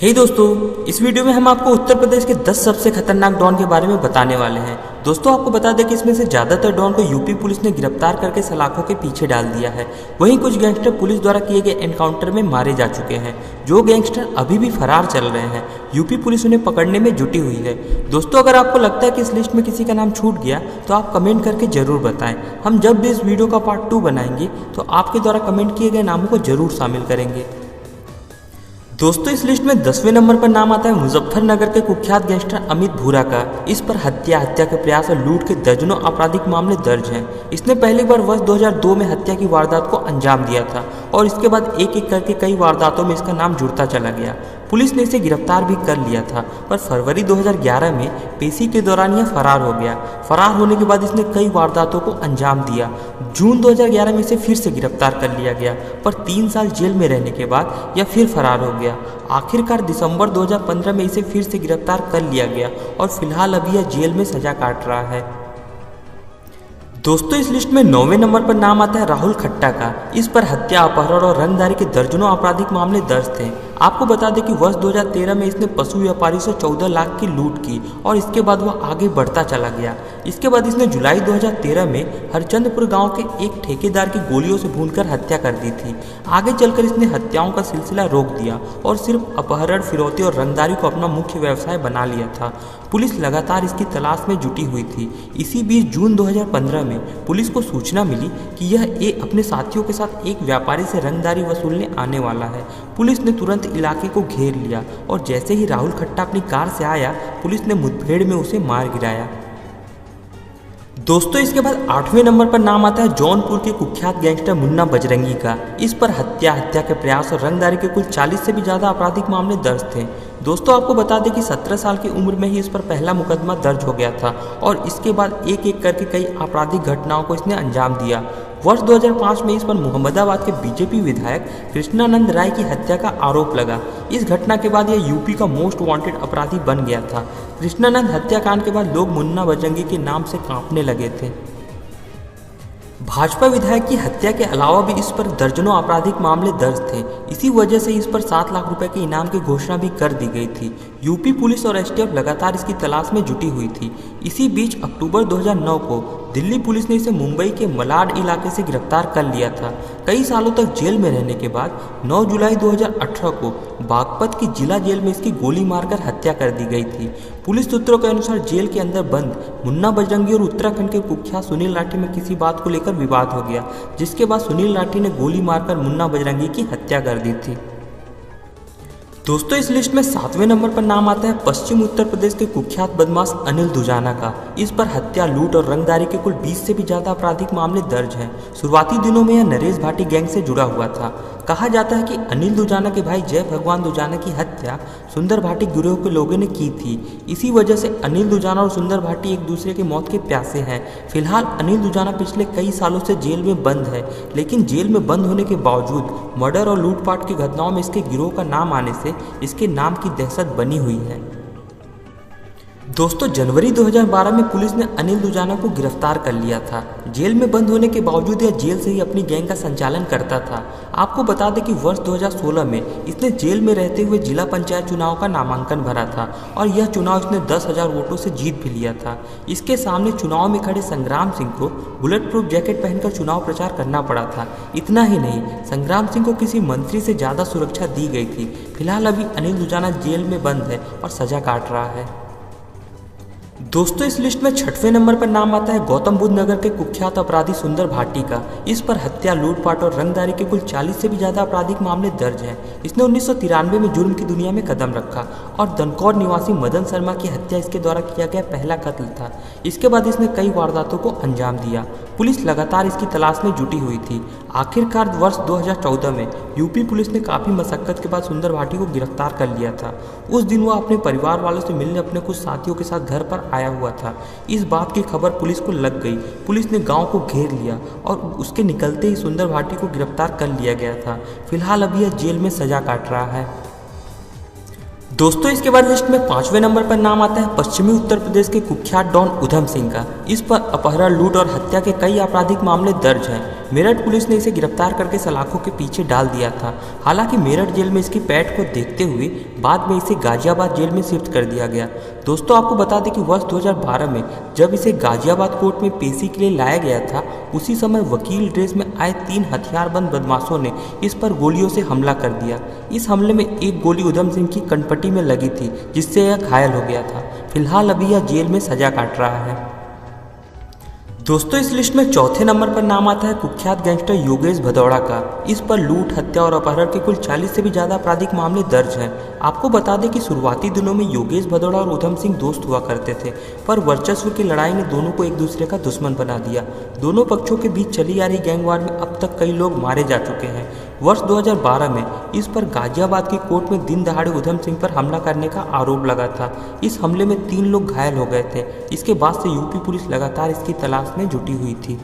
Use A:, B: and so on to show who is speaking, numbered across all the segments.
A: दोस्तों, इस वीडियो में हम आपको उत्तर प्रदेश के 10 सबसे खतरनाक डॉन के बारे में बताने वाले हैं। दोस्तों, आपको बता दें कि इसमें से ज़्यादातर डॉन को यूपी पुलिस ने गिरफ्तार करके सलाखों के पीछे डाल दिया है। वहीं कुछ गैंगस्टर पुलिस द्वारा किए गए एनकाउंटर में मारे जा चुके हैं। जो गैंगस्टर अभी भी फरार चल रहे हैं, यूपी पुलिस उन्हें पकड़ने में जुटी हुई है। दोस्तों, अगर आपको लगता है कि इस लिस्ट में किसी का नाम छूट गया तो आप कमेंट करके जरूर बताएं। हम जब भी इस वीडियो का पार्ट 2 बनाएंगे तो आपके द्वारा कमेंट किए गए नामों को जरूर शामिल करेंगे। दोस्तों, इस लिस्ट में 10वें नंबर पर नाम आता है मुजफ्फरनगर के कुख्यात गैंगस्टर अमित भूरा का। इस पर हत्या के प्रयास और लूट के दर्जनों आपराधिक मामले दर्ज हैं। इसने पहली बार वर्ष 2002 में हत्या की वारदात को अंजाम दिया था और इसके बाद एक एक करके कई वारदातों में इसका नाम जुड़ता चला गया। पुलिस ने इसे गिरफ्तार भी कर लिया था, पर फरवरी 2011 में पेशी के दौरान यह फरार हो गया। फरार होने के बाद इसने कई वारदातों को अंजाम दिया। जून 2011 में इसे फिर से गिरफ्तार कर लिया गया, पर 3 साल जेल में रहने के बाद यह फिर फरार हो गया। आखिरकार दिसंबर 2015 में इसे फिर से गिरफ्तार कर लिया गया और फिलहाल अभी यह जेल में सजा काट रहा है। दोस्तों, इस लिस्ट में 9वें नंबर पर नाम आता है राहुल खट्टा का। इस पर हत्या, अपहरण और रंगदारी के दर्जनों आपराधिक मामले दर्ज थे। आपको बता दें कि वर्ष 2013 में इसने पशु व्यापारी से 14 लाख की लूट की और इसके बाद वह आगे बढ़ता चला गया। इसके बाद इसने जुलाई 2013 में हरचंदपुर गांव के एक ठेकेदार की गोलियों से भूनकर हत्या कर दी थी। आगे चलकर इसने हत्याओं का सिलसिला रोक दिया और सिर्फ अपहरण, फिरौती और रंगदारी को अपना मुख्य व्यवसाय बना लिया था। पुलिस लगातार इसकी तलाश में जुटी हुई थी। इसी बीच जून 2015 में पुलिस को सूचना मिली कि यह अपने साथियों के साथ एक व्यापारी से रंगदारी वसूलने आने वाला है। पुलिस ने तुरंत इलाके को घेर लिया और जैसे ही राहुल खट्टा अपनी कार से आया, पुलिस ने मुठभेड़ में उसे मार गिराया। दोस्तों, इसके बाद 8वें नंबर पर नाम आता है जौनपुर के कुख्यात गैंगस्टर मुन्ना बजरंगी का। इस पर हत्या के प्रयास और रंगदारी के कुल 40 से भी ज़्यादा आपराधिक मामले दर्ज थे। दोस्तों, आपको बता दें कि 17 साल की उम्र में ही इस पर पहला मुकदमा दर्ज हो गया था और इसके बाद एक एक करके कई आपराधिक घटनाओं को इसने अंजाम दिया। वर्ष 2005 में इस पर मुहम्मदाबाद के बीजेपी विधायक कृष्णानंद राय की हत्या का आरोप लगा। इस घटना के बाद यह यूपी का मोस्ट वांटेड अपराधी बन गया था। कृष्णानंद हत्याकांड के बाद लोग मुन्ना बजरंगी के नाम से कांपने लगे थे। भाजपा विधायक की हत्या के अलावा भी इस पर दर्जनों आपराधिक मामले दर्ज थे। इसी वजह से इस पर 7 लाख रुपए के इनाम की घोषणा भी कर दी गई थी। यूपी पुलिस और एसटीएफ लगातार इसकी तलाश में जुटी हुई थी। इसी बीच अक्टूबर 2009 को दिल्ली पुलिस ने इसे मुंबई के मलाड इलाके से गिरफ्तार कर लिया था। कई सालों तक जेल में रहने के बाद 9 जुलाई 2018 को बागपत की जिला जेल में इसकी गोली मारकर हत्या कर दी गई थी। पुलिस सूत्रों के अनुसार जेल के अंदर बंद मुन्ना बजरंगी और उत्तराखंड के कुख्यात सुनील लाठी में किसी बात को लेकर विवाद हो गया, जिसके बाद सुनील लाठी ने गोली मारकर मुन्ना बजरंगी की हत्या कर दी थी। दोस्तों, इस लिस्ट में 7वें नंबर पर नाम आता है पश्चिम उत्तर प्रदेश के कुख्यात बदमाश अनिल दुजाना का। इस पर हत्या, लूट और रंगदारी के कुल 20 से भी ज़्यादा आपराधिक मामले दर्ज हैं। शुरुआती दिनों में यह नरेश भाटी गैंग से जुड़ा हुआ था। कहा जाता है कि अनिल दुजाना के भाई जय भगवान दुजाना की हत्या सुंदर भाटी गिरोह के लोगों ने की थी। इसी वजह से अनिल दुजाना और सुंदर भाटी एक दूसरे की मौत के प्यासे हैं। फिलहाल अनिल दुजाना पिछले कई सालों से जेल में बंद है, लेकिन जेल में बंद होने के बावजूद मर्डर और लूटपाट की घटनाओं में इसके गिरोह का नाम आने से इसके नाम की दहशत बनी हुई है। दोस्तों, जनवरी 2012 में पुलिस ने अनिल दुजाना को गिरफ्तार कर लिया था। जेल में बंद होने के बावजूद यह जेल से ही अपनी गैंग का संचालन करता था। आपको बता दें कि वर्ष 2016 में इसने जेल में रहते हुए जिला पंचायत चुनाव का नामांकन भरा था और यह चुनाव इसने 10,000 वोटों से जीत भी लिया था। इसके सामने चुनाव में खड़े संग्राम सिंह को बुलेट प्रूफ जैकेट पहनकर चुनाव प्रचार करना पड़ा था। इतना ही नहीं, संग्राम सिंह को किसी मंत्री से ज़्यादा सुरक्षा दी गई थी। फिलहाल अभी अनिल दुजाना जेल में बंद है और सजा काट रहा है। दोस्तों, इस लिस्ट में 6वें नंबर पर नाम आता है गौतम बुद्ध नगर के कुख्यात अपराधी सुंदर भाटी का। इस पर हत्या, लूटपाट और रंगदारी के कुल 40 से भी ज़्यादा आपराधिक मामले दर्ज हैं। इसने 1993 में जुर्म की दुनिया में कदम रखा और दनकौर निवासी मदन शर्मा की हत्या इसके द्वारा किया गया पहला कत्ल था। इसके बाद इसने कई वारदातों को अंजाम दिया। पुलिस लगातार इसकी तलाश में जुटी हुई थी। आखिरकार वर्ष 2014 में यूपी पुलिस ने काफ़ी मशक्कत के बाद सुंदर भाटी को गिरफ्तार कर लिया था। उस दिन वह अपने परिवार वालों से मिलने अपने कुछ साथियों के साथ घर पर आया हुआ था। इस बात की खबर पुलिस को लग गई। पुलिस ने गांव को घेर लिया और उसके निकलते ही सुंदर भाटी को गिरफ्तार कर लिया गया था। फिलहाल अभी यह जेल में सजा काट रहा है। दोस्तों, इसके बाद लिस्ट में 5वें नंबर पर नाम आता है पश्चिमी उत्तर प्रदेश के कुख्यात डॉन उधम सिंह का। इस पर अपहरण, लूट और हत्या के कई आपराधिक मामले दर्ज हैं। मेरठ पुलिस ने इसे गिरफ्तार करके सलाखों के पीछे डाल दिया था। हालांकि मेरठ जेल में इसकी पैठ को देखते हुए बाद में इसे गाजियाबाद जेल में शिफ्ट कर दिया गया। दोस्तों आपको बता दें कि वर्ष 2012 में जब इसे गाजियाबाद कोर्ट में पेशी के लिए लाया गया था, उसी समय वकील ड्रेस में आए 3 हथियारबंद बदमाशों ने इस पर गोलियों से हमला कर दिया। इस हमले में एक गोली उधम सिंह की कनपटी में लगी थी, जिससे यह घायल हो गया था। फिलहाल अभी यह जेल में सजा काट रहा है। दोस्तों इस लिस्ट में चौथे नंबर पर नाम आता है कुख्यात गैंगस्टर योगेश भदौड़ा का। इस पर लूट, हत्या और अपहरण के कुल 40 से भी ज़्यादा आपराधिक मामले दर्ज हैं। आपको बता दें कि शुरुआती दिनों में योगेश भदौड़ा और उधम सिंह दोस्त हुआ करते थे, पर वर्चस्व की लड़ाई ने दोनों को एक दूसरे का दुश्मन बना दिया। दोनों पक्षों के बीच चली आ रही गैंगवार में अब तक कई लोग मारे जा चुके हैं। वर्ष 2012 में इस पर गाजियाबाद की कोर्ट में दिन दहाड़े उधम सिंह पर हमला करने का आरोप लगा था। इस हमले में 3 लोग घायल हो गए थे। इसके बाद से यूपी पुलिस लगातार इसकी तलाश में जुटी हुई थी।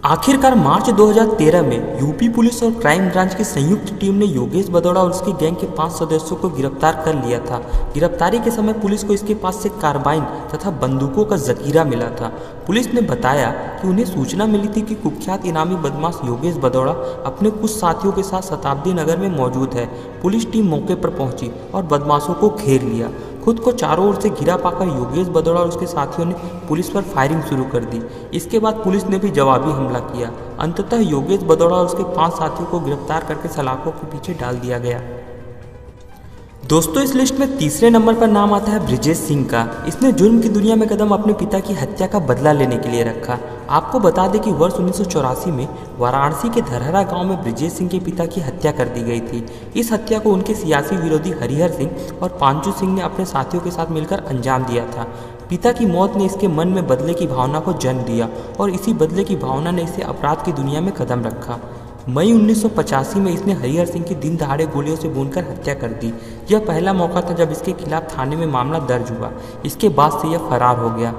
A: आखिरकार मार्च 2013 में यूपी पुलिस और क्राइम ब्रांच की संयुक्त टीम ने योगेश भदौड़ा और उसकी गैंग के 5 सदस्यों को गिरफ्तार कर लिया था। गिरफ्तारी के समय पुलिस को इसके पास से कार्बाइन तथा बंदूकों का जखीरा मिला था। पुलिस ने बताया कि उन्हें सूचना मिली थी कि कुख्यात इनामी बदमाश योगेश भदौड़ा अपने कुछ साथियों के साथ शताब्दी नगर में मौजूद है। पुलिस टीम मौके पर पहुंची और बदमाशों को घेर लिया। खुद को चारों ओर से घिरा पाकर योगेश भदौड़ा और उसके साथियों ने पुलिस पर फायरिंग शुरू कर दी। इसके बाद पुलिस ने भी जवाबी हमला किया। अंततः योगेश भदौड़ा और उसके 5 साथियों को गिरफ्तार करके सलाखों के पीछे डाल दिया गया। दोस्तों इस लिस्ट में तीसरे नंबर पर नाम आता है ब्रिजेश सिंह का। इसने जुर्म की दुनिया में कदम अपने पिता की हत्या का बदला लेने के लिए रखा। आपको बता दें कि वर्ष 1984 में वाराणसी के धरहरा गांव में ब्रिजेश सिंह के पिता की हत्या कर दी गई थी। इस हत्या को उनके सियासी विरोधी हरिहर सिंह और पांचू सिंह ने अपने साथियों के साथ मिलकर अंजाम दिया था। पिता की मौत ने इसके मन में बदले की भावना को जन्म दिया और इसी बदले की भावना ने इसे अपराध की दुनिया में कदम रखा। मई 1985 में इसने हरिहर सिंह की दिन दहाड़े गोलियों से भूनकर हत्या कर दी। यह पहला मौका था जब इसके खिलाफ थाने में मामला दर्ज हुआ। इसके बाद से यह फरार हो गया।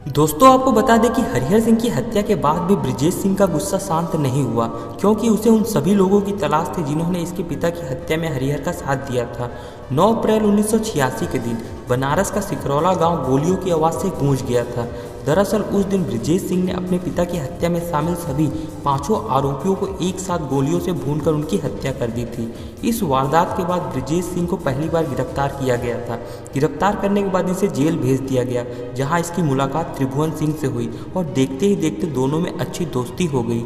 A: दोस्तों आपको बता दें कि हरिहर सिंह की हत्या के बाद भी ब्रिजेश सिंह का गुस्सा शांत नहीं हुआ, क्योंकि उसे उन सभी लोगों की तलाश थी जिन्होंने इसके पिता की हत्या में हरिहर का साथ दिया था। 9 अप्रैल 1986 के दिन बनारस का सिकरौला गांव गोलियों की आवाज़ से गूंज गया था। दरअसल उस दिन ब्रिजेश सिंह ने अपने पिता की हत्या में शामिल सभी 5 आरोपियों को एक साथ गोलियों से भूनकर उनकी हत्या कर दी थी। इस वारदात के बाद ब्रिजेश सिंह को पहली बार गिरफ्तार किया गया था। गिरफ्तार करने के बाद इसे जेल भेज दिया गया, जहां इसकी मुलाकात त्रिभुवन सिंह से हुई और देखते ही देखते दोनों में अच्छी दोस्ती हो गई।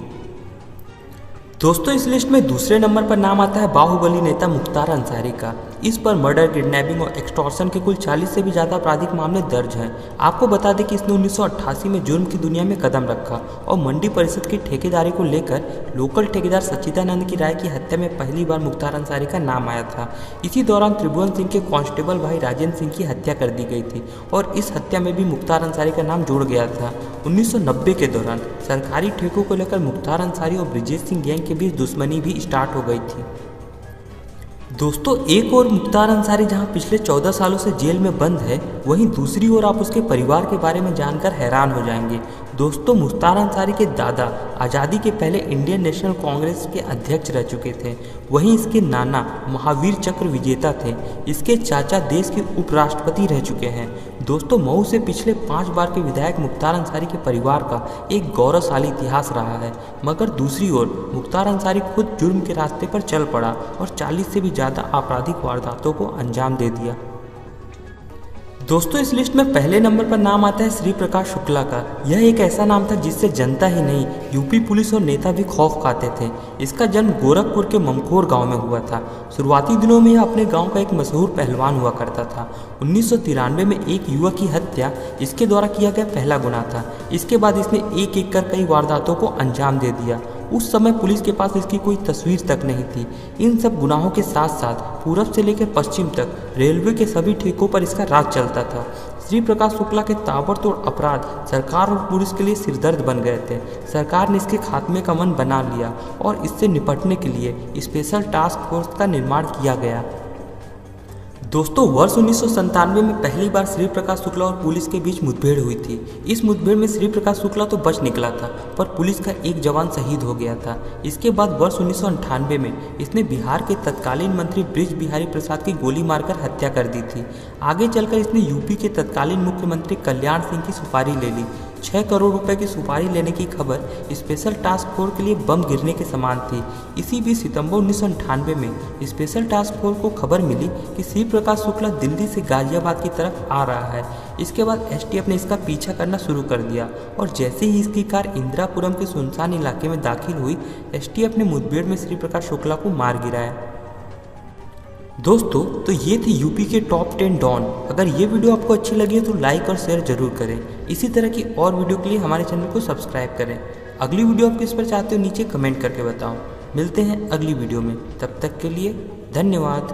A: दोस्तों इस लिस्ट में दूसरे नंबर पर नाम आता है बाहुबली नेता मुख्तार अंसारी का। इस पर मर्डर, किडनैपिंग और एक्सटॉर्शन के कुल 40 से भी ज़्यादा आपराधिक मामले दर्ज हैं। आपको बता दें कि इसने 1988 में जुर्म की दुनिया में कदम रखा और मंडी परिषद की ठेकेदारी को लेकर लोकल ठेकेदार सच्चिदानंद की राय की हत्या में पहली बार मुख्तार अंसारी का नाम आया था। इसी दौरान त्रिभुवन सिंह के कांस्टेबल भाई राजेंद्र सिंह की हत्या कर दी गई थी और इस हत्या में भी मुख्तार अंसारी का नाम जुड़ गया था। 1990 के दौरान सरकारी ठेकों को लेकर मुख्तार अंसारी और ब्रिजेश सिंह गैंग के बीच दुश्मनी भी स्टार्ट हो गई थी। दोस्तों एक और मुख्तार अंसारी जहां पिछले 14 सालों से जेल में बंद है, वहीं दूसरी ओर आप उसके परिवार के बारे में जानकर हैरान हो जाएंगे। दोस्तों मुख्तार अंसारी के दादा आज़ादी के पहले इंडियन नेशनल कांग्रेस के अध्यक्ष रह चुके थे। वहीं इसके नाना महावीर चक्र विजेता थे। इसके चाचा देश के उपराष्ट्रपति रह चुके हैं। दोस्तों मऊ से पिछले 5 बार के विधायक मुख्तार अंसारी के परिवार का एक गौरवशाली इतिहास रहा है। मगर दूसरी ओर मुख्तार अंसारी खुद जुर्म के रास्ते पर चल पड़ा और 40 से भी ज़्यादा आपराधिक वारदातों को अंजाम दे दिया। दोस्तों इस लिस्ट में पहले नंबर पर नाम आता है श्री प्रकाश शुक्ला का। यह एक ऐसा नाम था जिससे जनता ही नहीं, यूपी पुलिस और नेता भी खौफ खाते थे। इसका जन्म गोरखपुर के ममखोर गांव में हुआ था। शुरुआती दिनों में यह अपने गांव का एक मशहूर पहलवान हुआ करता था। 1993 में एक युवक की हत्या इसके द्वारा किया गया पहला गुनाह था। इसके बाद इसने एक एक कर कई वारदातों को अंजाम दे दिया। उस समय पुलिस के पास इसकी कोई तस्वीर तक नहीं थी। इन सब गुनाहों के साथ साथ पूरब से लेकर पश्चिम तक रेलवे के सभी ठेकों पर इसका राज चलता था। श्री प्रकाश शुक्ला के ताबड़तोड़ अपराध सरकार और पुलिस के लिए सिरदर्द बन गए थे। सरकार ने इसके खात्मे का मन बना लिया और इससे निपटने के लिए स्पेशल टास्क फोर्स का निर्माण किया गया। दोस्तों वर्ष 1997 में पहली बार श्री प्रकाश शुक्ला और पुलिस के बीच मुठभेड़ हुई थी। इस मुठभेड़ में श्री प्रकाश शुक्ला तो बच निकला था, पर पुलिस का एक जवान शहीद हो गया था। इसके बाद वर्ष 1998 में इसने बिहार के तत्कालीन मंत्री बृज बिहारी प्रसाद की गोली मारकर हत्या कर दी थी। आगे चलकर इसने यूपी के तत्कालीन मुख्यमंत्री कल्याण सिंह की सुपारी ले ली। 6 करोड़ रुपए की सुपारी लेने की खबर स्पेशल टास्क फोर्स के लिए बम गिरने के समान थी। इसी बीच सितंबर 1998 में स्पेशल टास्क फोर्स को खबर मिली कि शिव प्रकाश शुक्ला दिल्ली से गाजियाबाद की तरफ आ रहा है। इसके बाद एसटीएफ ने इसका पीछा करना शुरू कर दिया और जैसे ही इसकी कार इंदिरापुरम के सुनसान इलाके में दाखिल हुई, एसटीएफ ने मुठभेड़ में श्री प्रकाश शुक्ला को मार गिराया। दोस्तों, तो ये थी यूपी के टॉप 10 डॉन। अगर ये वीडियो आपको अच्छी लगी है तो लाइक और शेयर जरूर करें। इसी तरह की और वीडियो के लिए हमारे चैनल को सब्सक्राइब करें। अगली वीडियो आप किस पर चाहते हो नीचे कमेंट करके बताओ। मिलते हैं अगली वीडियो में, तब तक के लिए धन्यवाद।